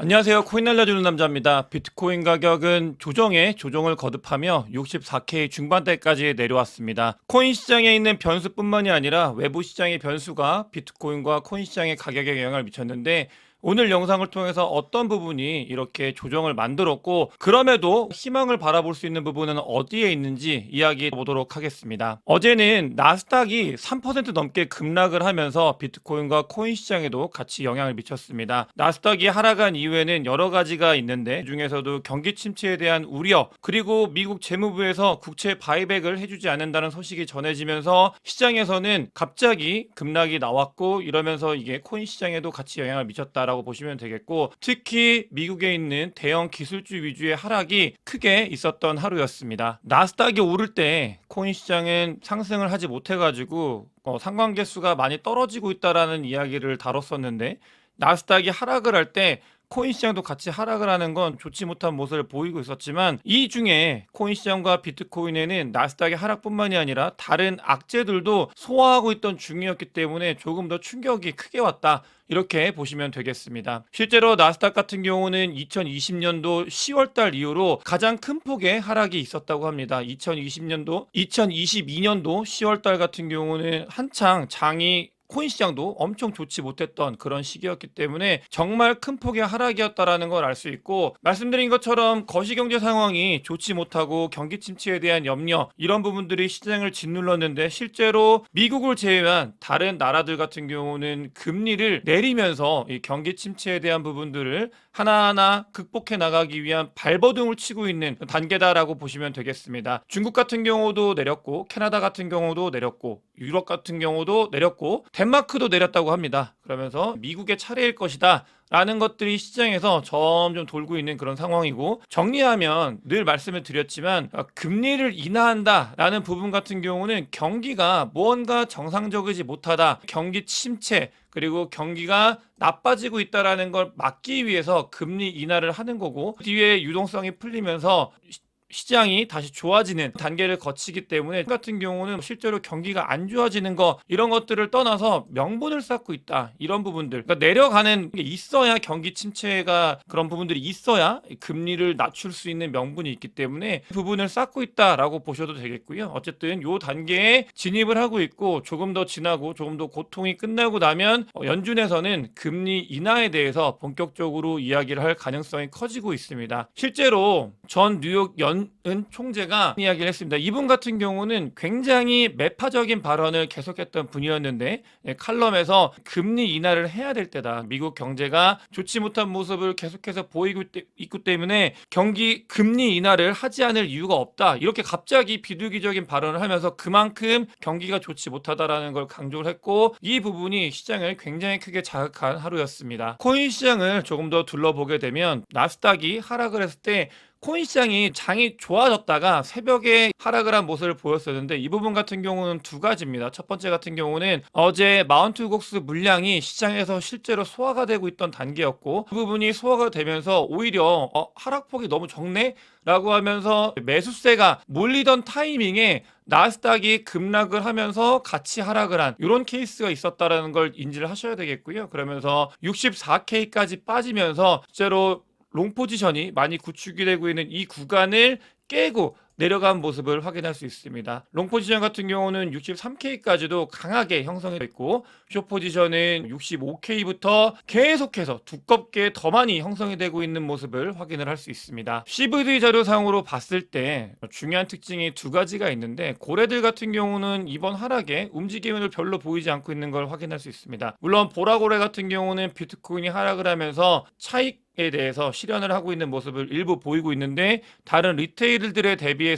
안녕하세요. 코인 날려주는 남자입니다. 비트코인 가격은 조정을 거듭하며 64K 중반대까지 내려왔습니다. 코인 시장에 있는 변수뿐만이 아니라 외부 시장의 변수가 비트코인과 코인 시장의 가격에 영향을 미쳤는데, 오늘 영상을 통해서 어떤 부분이 이렇게 조정을 만들었고, 그럼에도 희망을 바라볼 수 있는 부분은 어디에 있는지 이야기해 보도록 하겠습니다. 어제는 나스닥이 3% 넘게 급락을 하면서 비트코인과 코인 시장에도 같이 영향을 미쳤습니다. 나스닥이 하락한 이유에는 여러 가지가 있는데, 그중에서도 경기 침체에 대한 우려, 그리고 미국 재무부에서 국채 바이백을 해주지 않는다는 소식이 전해지면서 시장에서는 갑자기 급락이 나왔고, 이러면서 이게 코인 시장에도 같이 영향을 미쳤다라고 보시면 되겠고, 특히 미국에 있는 대형 기술주 위주의 하락이 크게 있었던 하루였습니다. 나스닥이 오를 때 코인 시장은 상승을 하지 못해가지고 상관계수가 많이 떨어지고 있다라는 이야기를 다뤘었는데, 나스닥이 하락을 할 때 코인 시장도 같이 하락을 하는 건 좋지 못한 모습을 보이고 있었지만, 이 중에 코인 시장과 비트코인에는 나스닥의 하락뿐만이 아니라 다른 악재들도 소화하고 있던 중이었기 때문에 조금 더 충격이 크게 왔다, 이렇게 보시면 되겠습니다. 실제로 나스닥 같은 경우는 2020년도 10월달 이후로 가장 큰 폭의 하락이 있었다고 합니다. 2022년도 10월달 같은 경우는 한창 장이 코인 시장도 엄청 좋지 못했던 그런 시기였기 때문에 정말 큰 폭의 하락이었다라는 걸 알 수 있고, 말씀드린 것처럼 거시경제 상황이 좋지 못하고 경기 침체에 대한 염려, 이런 부분들이 시장을 짓눌렀는데, 실제로 미국을 제외한 다른 나라들 같은 경우는 금리를 내리면서 이 경기 침체에 대한 부분들을 하나하나 극복해 나가기 위한 발버둥을 치고 있는 단계다라고 보시면 되겠습니다. 중국 같은 경우도 내렸고, 캐나다 같은 경우도 내렸고, 유럽 같은 경우도 내렸고, 덴마크도 내렸다고 합니다. 그러면서 미국의 차례일 것이다 라는 것들이 시장에서 점점 돌고 있는 그런 상황이고, 정리하면 늘 말씀을 드렸지만 금리를 인하한다 라는 부분 같은 경우는 경기가 무언가 정상적이지 못하다, 경기 침체, 그리고 경기가 나빠지고 있다라는 걸 막기 위해서 금리 인하를 하는 거고, 뒤에 유동성이 풀리면서 시장이 다시 좋아지는 단계를 거치기 때문에 같은 경우는 실제로 경기가 안 좋아지는 거, 이런 것들을 떠나서 명분을 쌓고 있다, 이런 부분들. 그러니까 내려가는 게 있어야, 경기 침체가 그런 부분들이 있어야 금리를 낮출 수 있는 명분이 있기 때문에 그 부분을 쌓고 있다라고 보셔도 되겠고요. 어쨌든 요 단계에 진입을 하고 있고, 조금 더 지나고 조금 더 고통이 끝나고 나면 연준에서는 금리 인하에 대해서 본격적으로 이야기를 할 가능성이 커지고 있습니다. 실제로 전 뉴욕 연은 총재가 이야기를 했습니다. 이분 같은 경우는 굉장히 매파적인 발언을 계속했던 분이었는데, 칼럼에서 금리 인하를 해야 될 때다, 미국 경제가 좋지 못한 모습을 계속해서 보이고 있기 때문에 경기 금리 인하를 하지 않을 이유가 없다, 이렇게 갑자기 비둘기적인 발언을 하면서 그만큼 경기가 좋지 못하다라는 걸 강조를 했고, 이 부분이 시장을 굉장히 크게 자극한 하루였습니다. 코인 시장을 조금 더 둘러보게 되면, 나스닥이 하락을 했을 때 코인 시장이 장이 좋아졌다가 새벽에 하락을 한 모습을 보였었는데, 이 부분 같은 경우는 두 가지입니다. 첫 번째 같은 경우는 어제 마운트 곡스 물량이 시장에서 실제로 소화가 되고 있던 단계였고, 그 부분이 소화가 되면서 오히려 하락폭이 너무 적네? 라고 하면서 매수세가 몰리던 타이밍에 나스닥이 급락을 하면서 같이 하락을 한 이런 케이스가 있었다라는 걸 인지를 하셔야 되겠고요. 그러면서 64K까지 빠지면서 실제로 롱 포지션이 많이 구축이 되고 있는 이 구간을 깨고 내려간 모습을 확인할 수 있습니다. 롱 포지션 같은 경우는 63K까지도 강하게 형성이 됐고, 숏 포지션은 65K부터 계속해서 두껍게 더 많이 형성이 되고 있는 모습을 확인을 할 수 있습니다. CVD 자료상으로 봤을 때 중요한 특징이 두 가지가 있는데, 고래들 같은 경우는 이번 하락에 움직임을 별로 보이지 않고 있는 걸 확인할 수 있습니다. 물론 보라고래 같은 경우는 비트코인이 하락을 하면서 차익에 대해서 실현을 하고 있는 모습을 일부 보이고 있는데, 다른 리테일들에 대비해서는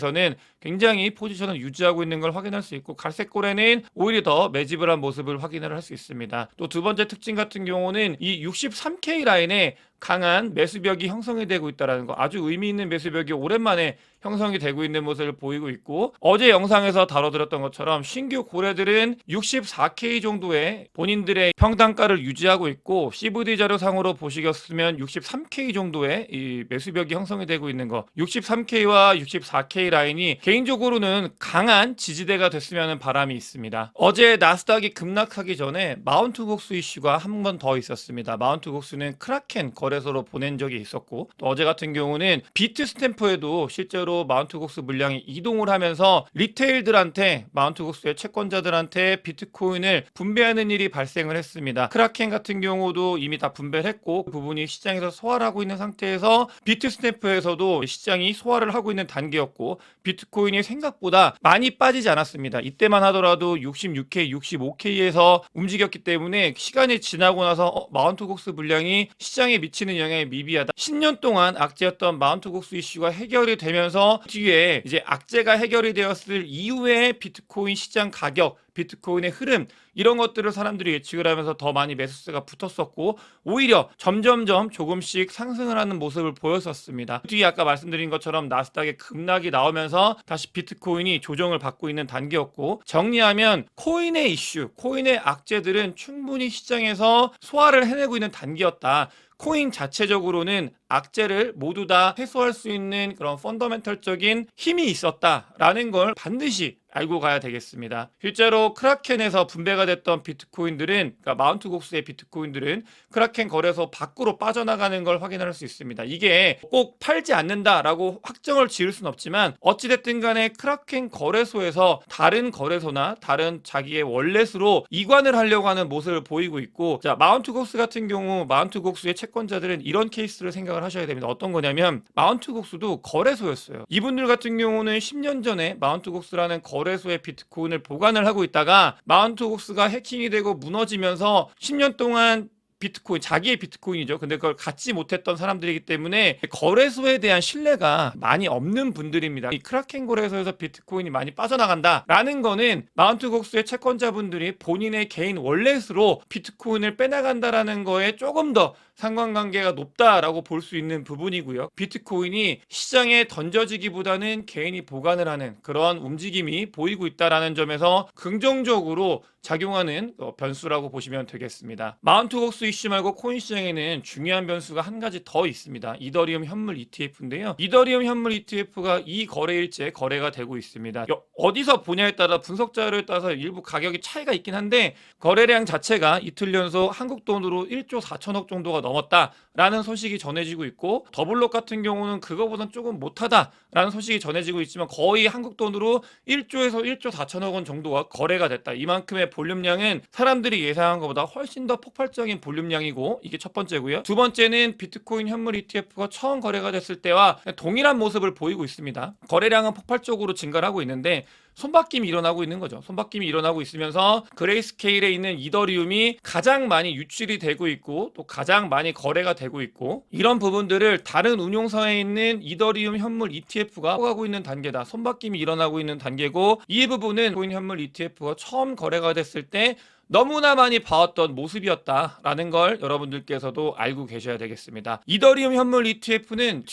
굉장히 포지션을 유지하고 있는 걸 확인할 수 있고, 갈색고래는 오히려 더 매집을 한 모습을 확인을 할 수 있습니다. 또 두 번째 특징 같은 경우는 이 63K 라인에 강한 매수벽이 형성이 되고 있다는 거, 아주 의미 있는 매수벽이 오랜만에 형성이 되고 있는 모습을 보이고 있고, 어제 영상에서 다뤄드렸던 것처럼 신규 고래들은 64K 정도의 본인들의 평단가를 유지하고 있고, CVD 자료상으로 보시겠으면 63K 정도의 이 매수벽이 형성이 되고 있는 거, 63K와 64K 라인이 개인적으로는 강한 지지대가 됐으면 하는 바람이 있습니다. 어제 나스닥이 급락하기 전에 마운트 곡수 이슈가 한 번 더 있었습니다. 마운트 곡수는 크라켄 거래소로 보낸 적이 있었고, 또 어제 같은 경우는 비트 스탬프에도 실제로 마운트 곡수 물량이 이동을 하면서 리테일들한테, 마운트 곡수의 채권자들한테 비트코인을 분배하는 일이 발생을 했습니다. 크라켄 같은 경우도 이미 다 분배를 했고, 그 부분이 시장에서 소화를 하고 있는 상태에서 비트 스탬프에서도 시장이 소화를 하고 있는 단계였고, 비트코인이 생각보다 많이 빠지지 않았습니다. 이때만 하더라도 66K, 65K에서 움직였기 때문에 시간이 지나고 나서 마운트 곡수 물량이 시장에 미치는 영향이 미비하다. 10년 동안 악재였던 마운트 곡수 이슈가 해결이 되면서 뒤에 이제 악재가 해결이 되었을 이후에 비트코인 시장 가격, 비트코인의 흐름, 이런 것들을 사람들이 예측을 하면서 더 많이 매수세가 붙었었고, 오히려 점점점 조금씩 상승을 하는 모습을 보였었습니다. 뒤에 아까 말씀드린 것처럼 나스닥의 급락이 나오면서 다시 비트코인이 조정을 받고 있는 단계였고, 정리하면 코인의 이슈, 코인의 악재들은 충분히 시장에서 소화를 해내고 있는 단계였다. 코인 자체적으로는 악재를 모두 다 해소할 수 있는 그런 펀더멘털적인 힘이 있었다라는 걸 반드시 알고 가야 되겠습니다. 실제로 크라켄에서 분배가 됐던 비트코인들은, 그러니까 마운트 곡수의 비트코인들은 크라켄 거래소 밖으로 빠져나가는 걸 확인할 수 있습니다. 이게 꼭 팔지 않는다라고 확정을 지을 수는 없지만, 어찌됐든 간에 크라켄 거래소에서 다른 거래소나 다른 자기의 월렛으로 이관을 하려고 하는 모습을 보이고 있고, 자, 마운트 곡수 같은 경우 마운트 곡수의 채권자들은 이런 케이스를 생각을 하셔야 됩니다. 어떤 거냐면, 마운트 곡수도 거래소였어요. 이분들 같은 경우는 10년 전에 마운트 곡수라는 거래소에 비트코인을 보관을 하고 있다가 마운트 곡수가 해킹이 되고 무너지면서 10년 동안 비트코인, 자기의 비트코인이죠. 근데 그걸 갖지 못했던 사람들이기 때문에 거래소에 대한 신뢰가 많이 없는 분들입니다. 이 크라켄 거래소에서 비트코인이 많이 빠져나간다라는 거는 마운트 곡수의 채권자분들이 본인의 개인 월렛으로 비트코인을 빼나간다라는 거에 조금 더 상관관계가 높다라고 볼 수 있는 부분이고요. 비트코인이 시장에 던져지기보다는 개인이 보관을 하는 그런 움직임이 보이고 있다라는 점에서 긍정적으로 작용하는 변수라고 보시면 되겠습니다. 마운트 곡수 이슈 말고 코인 시장에는 중요한 변수가 한 가지 더 있습니다. 이더리움 현물 ETF인데요. 이더리움 현물 ETF가 이 거래일째 거래가 되고 있습니다. 어디서 보냐에 따라 분석 자료에 따라서 일부 가격이 차이가 있긴 한데, 거래량 자체가 이틀 연속 한국 돈으로 1조 4천억 정도가 넘었다라는 소식이 전해지고 있고, 더블록 같은 경우는 그거보단 조금 못하다라는 소식이 전해지고 있지만, 거의 한국 돈으로 1조에서 1조 4천억 원 정도가 거래가 됐다. 이만큼의 볼륨량은 사람들이 예상한 것보다 훨씬 더 폭발적인 볼륨량이고, 이게 첫 번째고요. 두 번째는 비트코인 현물 ETF가 처음 거래가 됐을 때와 동일한 모습을 보이고 있습니다. 거래량은 폭발적으로 증가를 하고 있는데 손바뀜이 일어나고 있는 거죠. 손바뀜이 일어나고 있으면서 그레이스케일에 있는 이더리움이 가장 많이 유출이 되고 있고, 또 가장 많이 거래가 되고 있고, 이런 부분들을 다른 운용사에 있는 이더리움 현물 ETF가 하고 있는 단계다. 손바뀜이 일어나고 있는 단계고, 이 부분은 코인 현물 ETF가 처음 거래가 됐을 때 너무나 많이 봐왔던 모습이었다라는 걸 여러분들께서도 알고 계셔야 되겠습니다. 이더리움 현물 ETF는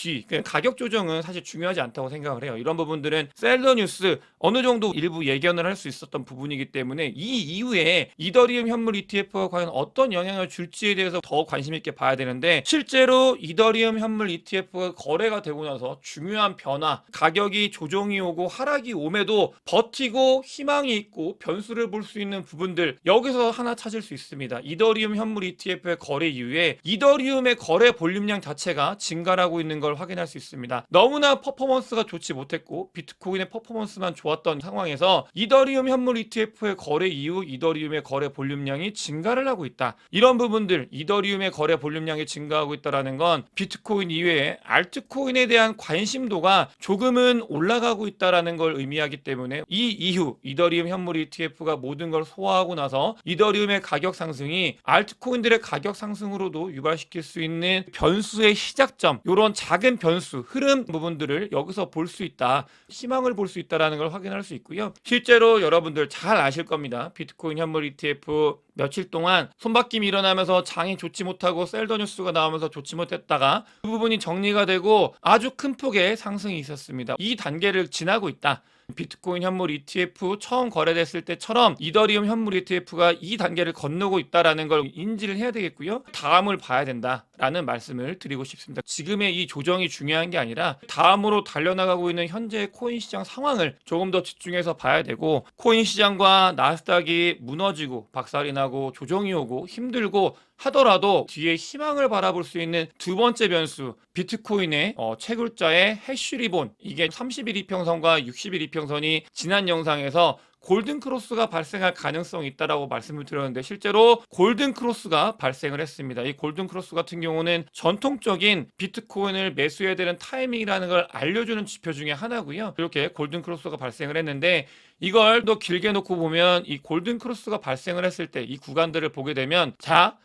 가격 조정은 사실 중요하지 않다고 생각을 해요. 이런 부분들은 셀러 뉴스 어느 정도 일부 예견을 할 수 있었던 부분이기 때문에, 이 이후에 이더리움 현물 ETF가 과연 어떤 영향을 줄지에 대해서 더 관심 있게 봐야 되는데, 실제로 이더리움 현물 ETF가 거래가 되고 나서 중요한 변화, 가격이 조정이 오고 하락이 오매도 버티고 희망이 있고 변수를 볼 수 있는 부분들, 여기서 하나 찾을 수 있습니다. 이더리움 현물 ETF의 거래 이후에 이더리움의 거래 볼륨량 자체가 증가하고 있는 걸 확인할 수 있습니다. 너무나 퍼포먼스가 좋지 못했고 비트코인의 퍼포먼스만 좋았던 상황에서 이더리움 현물 ETF의 거래 이후 이더리움의 거래 볼륨량이 증가를 하고 있다. 이런 부분들, 이더리움의 거래 볼륨량이 증가하고 있다는 건 비트코인 이외에 알트코인에 대한 관심도가 조금은 올라가고 있다는 걸 의미하기 때문에, 이 이후 이더리움 현물 ETF가 모든 걸 소화하고 나서 이더리움의 가격 상승이 알트코인들의 가격 상승으로도 유발시킬 수 있는 변수의 시작점, 이런 작은 변수, 흐름 부분들을 여기서 볼 수 있다. 희망을 볼 수 있다는 걸 확인할 수 있고요. 실제로 여러분들 잘 아실 겁니다. 비트코인 현물 ETF 며칠 동안 손바뀜이 일어나면서 장이 좋지 못하고 셀더 뉴스가 나오면서 좋지 못했다가 그 부분이 정리가 되고 아주 큰 폭의 상승이 있었습니다. 이 단계를 지나고 있다. 비트코인 현물 ETF 처음 거래됐을 때처럼 이더리움 현물 ETF가 이 단계를 건너고 있다는 걸 인지를 해야 되겠고요. 다음을 봐야 된다 있다라는 말씀을 드리고 싶습니다. 지금의 이 조정이 중요한 게 아니라 다음으로 달려나가고 있는 현재 코인 시장 상황을 조금 더 집중해서 봐야 되고, 코인 시장과 나스닥이 무너지고 박살이 나고 조정이 오고 힘들고 하더라도 뒤에 희망을 바라볼 수 있는 두 번째 변수, 비트코인의 채굴자의 해쉬리본, 이게 30일 이평선과 60일 이평선이 지난 영상에서 골든 크로스가 발생할 가능성이 있다라고 말씀을 드렸는데, 실제로 골든 크로스가 발생을 했습니다. 이 골든 크로스 같은 경우는 전통적인 비트코인을 매수해야 되는 타이밍이라는 걸 알려주는 지표 중에 하나고요. 이렇게 골든 크로스가 발생을 했는데, 이걸 더 길게 놓고 보면 이 골든 크로스가 발생을 했을 때 이 구간들을 보게 되면 다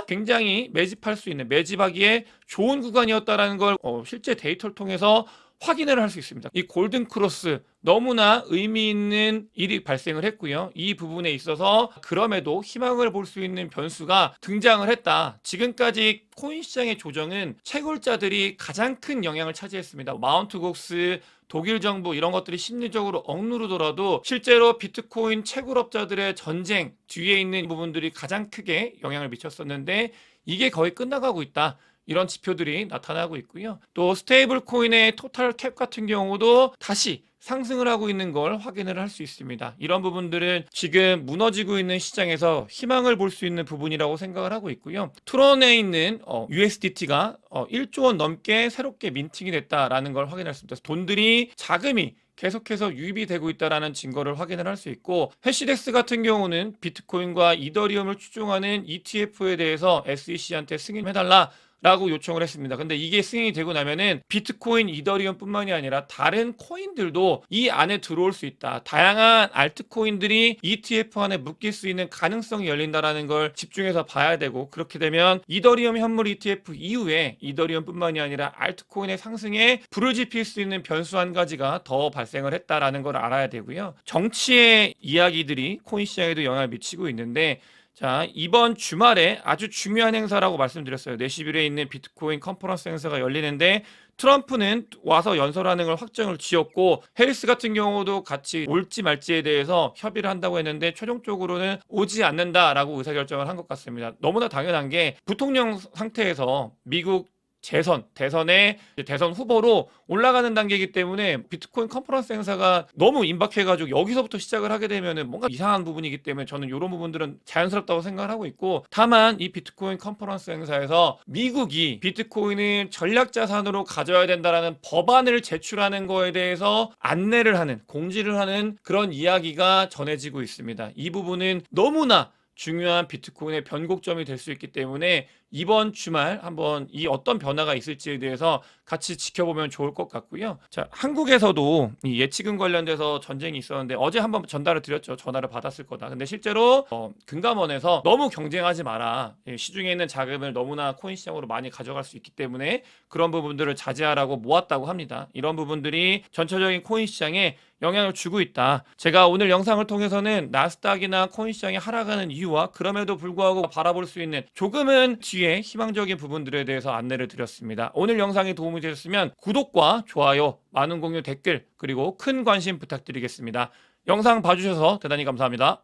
굉장히 매집할 수 있는, 매집하기에 좋은 구간이었다라는 걸 실제 데이터를 통해서 확인을 할 수 있습니다. 이 골든 크로스 너무나 의미 있는 일이 발생을 했고요. 이 부분에 있어서 그럼에도 희망을 볼 수 있는 변수가 등장을 했다. 지금까지 코인 시장의 조정은 채굴자들이 가장 큰 영향을 차지했습니다. 마운트 곡스, 독일 정부 이런 것들이 심리적으로 억누르더라도 실제로 비트코인 채굴업자들의 전쟁 뒤에 있는 부분들이 가장 크게 영향을 미쳤었는데, 이게 거의 끝나가고 있다. 이런 지표들이 나타나고 있고요. 또 스테이블 코인의 토탈 캡 같은 경우도 다시 상승을 하고 있는 걸 확인을 할 수 있습니다. 이런 부분들은 지금 무너지고 있는 시장에서 희망을 볼 수 있는 부분이라고 생각을 하고 있고요. 트론에 있는 USDT가 1조 원 넘게 새롭게 민팅이 됐다라는 걸 확인할 수 있습니다. 돈들이, 자금이 계속해서 유입이 되고 있다는 증거를 확인을 할 수 있고, 해시덱스 같은 경우는 비트코인과 이더리움을 추종하는 ETF에 대해서 SEC한테 승인해달라 라고 요청을 했습니다. 근데 이게 승인이 되고 나면은 비트코인, 이더리움 뿐만이 아니라 다른 코인들도 이 안에 들어올 수 있다. 다양한 알트코인들이 ETF 안에 묶일 수 있는 가능성이 열린다라는 걸 집중해서 봐야 되고, 그렇게 되면 이더리움 현물 ETF 이후에 이더리움 뿐만이 아니라 알트코인의 상승에 불을 지필 수 있는 변수 한 가지가 더 발생을 했다라는 걸 알아야 되고요. 정치의 이야기들이 코인 시장에도 영향을 미치고 있는데, 자, 이번 주말에 아주 중요한 행사라고 말씀드렸어요. 내시빌에 있는 비트코인 컨퍼런스 행사가 열리는데, 트럼프는 와서 연설하는 걸 확정을 지었고, 해리스 같은 경우도 같이 올지 말지에 대해서 협의를 한다고 했는데 최종적으로는 오지 않는다라고 의사결정을 한 것 같습니다. 너무나 당연한 게, 부통령 상태에서 미국 대선의 대선 후보로 올라가는 단계이기 때문에 비트코인 컨퍼런스 행사가 너무 임박해가지고 여기서부터 시작을 하게 되면은 뭔가 이상한 부분이기 때문에 저는 이런 부분들은 자연스럽다고 생각을 하고 있고, 다만 이 비트코인 컨퍼런스 행사에서 미국이 비트코인을 전략자산으로 가져야 된다라는 법안을 제출하는 거에 대해서 안내를 하는, 공지를 하는 그런 이야기가 전해지고 있습니다. 이 부분은 너무나 중요한 비트코인의 변곡점이 될 수 있기 때문에 이번 주말 한번 이 어떤 변화가 있을지에 대해서 같이 지켜보면 좋을 것 같고요. 자, 한국에서도 이 예치금 관련돼서 전쟁이 있었는데 어제 한번 전달을 드렸죠. 전화를 받았을 거다. 근데 실제로 금감원에서 너무 경쟁하지 마라. 시중에 있는 자금을 너무나 코인 시장으로 많이 가져갈 수 있기 때문에 그런 부분들을 자제하라고 모았다고 합니다. 이런 부분들이 전체적인 코인 시장에 영향을 주고 있다. 제가 오늘 영상을 통해서는 나스닥이나 코인 시장이 하락하는 이유와 그럼에도 불구하고 바라볼 수 있는 조금은 뒤에 희망적인 부분들에 대해서 안내를 드렸습니다. 오늘 영상이 도움이 되셨으면 구독과 좋아요, 많은 공유, 댓글, 그리고 큰 관심 부탁드리겠습니다. 영상 봐주셔서 대단히 감사합니다.